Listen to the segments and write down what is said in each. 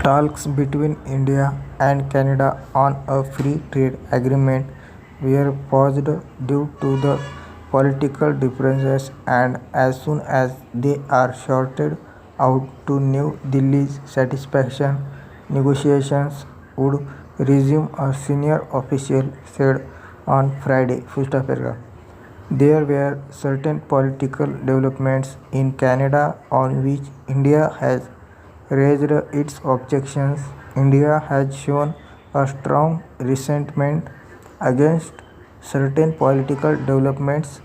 Talks between India and Canada on a free trade agreement were paused due to the political differences, and as soon as they are sorted out to New Delhi's satisfaction, negotiations would resume, a senior official said on Friday. There were certain political developments in Canada on which India has raised its objections. India has shown a strong resentment against certain political developments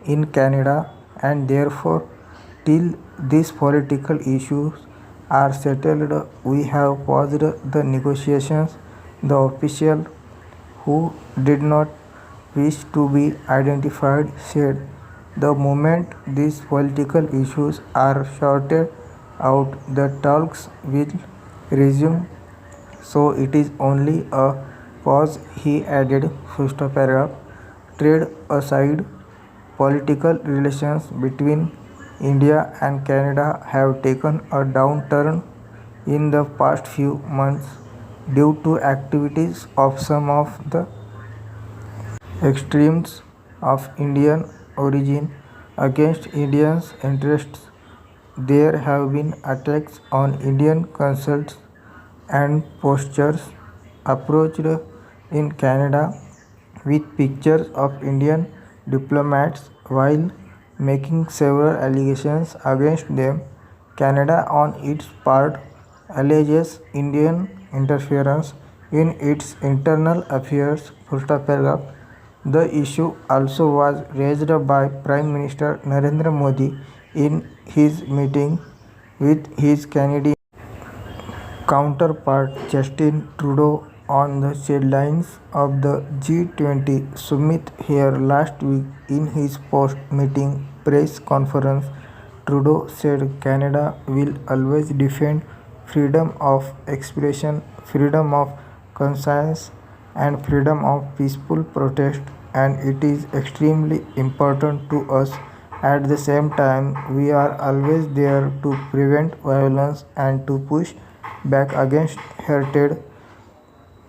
in Canada, and therefore, till these political issues are settled, we have paused the negotiations. The official, who did not wish to be identified, said the moment these political issues are sorted out, the talks will resume. So it is only a pause, he added. Trade aside, political relations between India and Canada have taken a downturn in the past few months due to activities of some of the extremists of Indian origin against Indian interests. There have been attacks on Indian consuls and posters approached in Canada with pictures of Indian diplomats while making several allegations against them. Canada, on its part, alleges Indian interference in its internal affairs. The issue also was raised by Prime Minister Narendra Modi in his meeting with his Canadian counterpart Justin Trudeau on the sidelines of the G20 summit here last week. In his post-meeting press conference, Trudeau said Canada will always defend freedom of expression, freedom of conscience, and freedom of peaceful protest, and it is extremely important to us. At the same time, we are always there to prevent violence and to push back against hatred.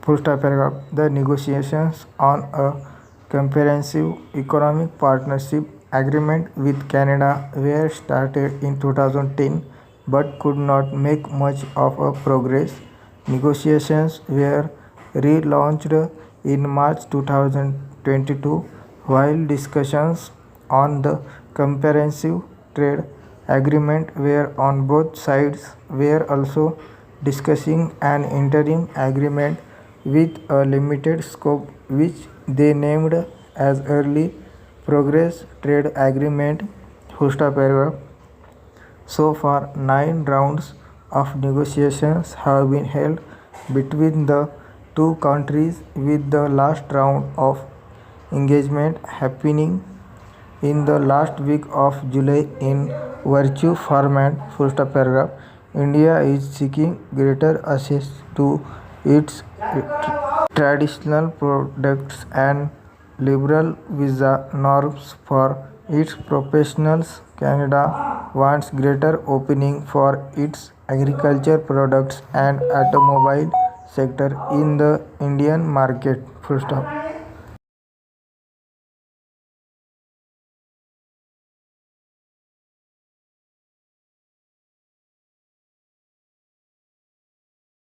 The negotiations on a comprehensive economic partnership agreement with Canada were started in 2010 but could not make much of a progress. Negotiations were relaunched in March 2022, while discussions on the comprehensive trade agreement were on. Both sides were also discussing an interim agreement with a limited scope, which they named as Early Progress Trade Agreement. So far, 9 rounds of negotiations have been held between the two countries, with the last round of engagement happening in the last week of July in virtual format. India is seeking greater access to its traditional products and liberal visa norms for its professionals. Canada wants greater opening for its agriculture products and automobile sector in the Indian market.